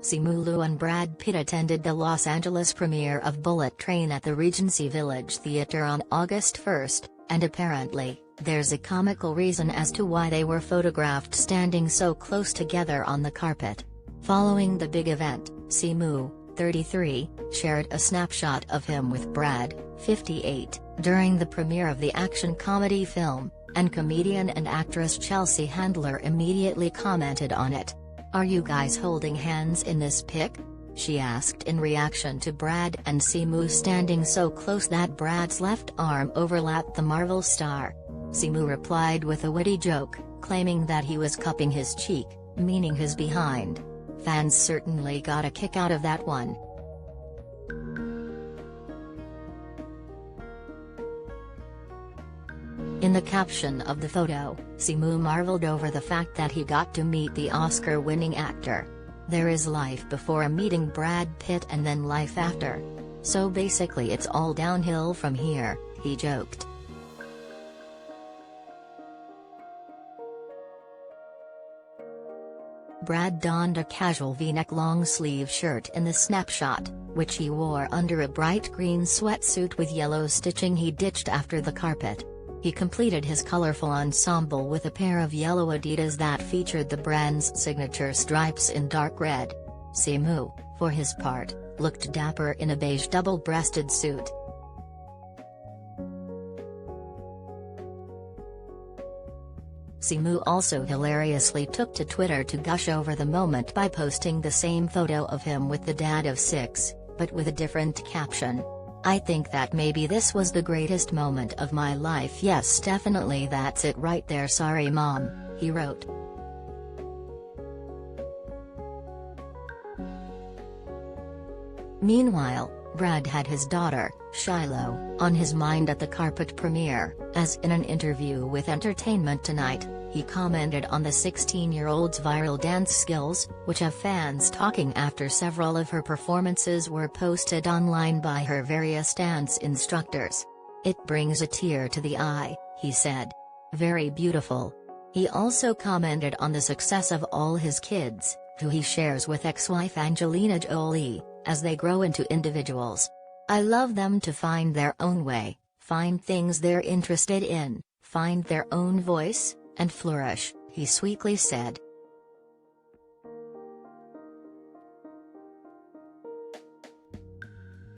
Simu Liu and Brad Pitt attended the Los Angeles premiere of Bullet Train at the Regency Village Theatre on August 1, and apparently, there's a comical reason as to why they were photographed standing so close together on the carpet. Following the big event, Simu, 33, shared a snapshot of him with Brad, 58, during the premiere of the action comedy film, and comedian and actress Chelsea Handler immediately commented on it. "Are you guys holding hands in this pic?" she asked in reaction to Brad and Simu standing so close that Brad's left arm overlapped the Marvel star. Simu replied with a witty joke, claiming that he was cupping his cheek, meaning his behind. Fans certainly got a kick out of that one. In the caption of the photo, Simu marveled over the fact that he got to meet the Oscar-winning actor. "There is life before meeting Brad Pitt and then life after. So basically it's all downhill from here," he joked. Brad donned a casual V-neck long-sleeve shirt in the snapshot, which he wore under a bright green sweatsuit with yellow stitching he ditched after the carpet. He completed his colorful ensemble with a pair of yellow Adidas that featured the brand's signature stripes in dark red. Simu, for his part, looked dapper in a beige double-breasted suit. Simu also hilariously took to Twitter to gush over the moment by posting the same photo of him with the dad of 6, but with a different caption. "I think that maybe this was the greatest moment of my life. Yes, definitely, that's it right there. Sorry mom," he wrote. Meanwhile, Brad had his daughter, Shiloh, on his mind at the carpet premiere, as in an interview with Entertainment Tonight, he commented on the 16-year-old's viral dance skills, which have fans talking after several of her performances were posted online by her various dance instructors. "It brings a tear to the eye," he said. "Very beautiful." He also commented on the success of all his kids, who he shares with ex-wife Angelina Jolie, as they grow into individuals. "I love them to find their own way, find things they're interested in, find their own voice, and flourish," he sweetly said.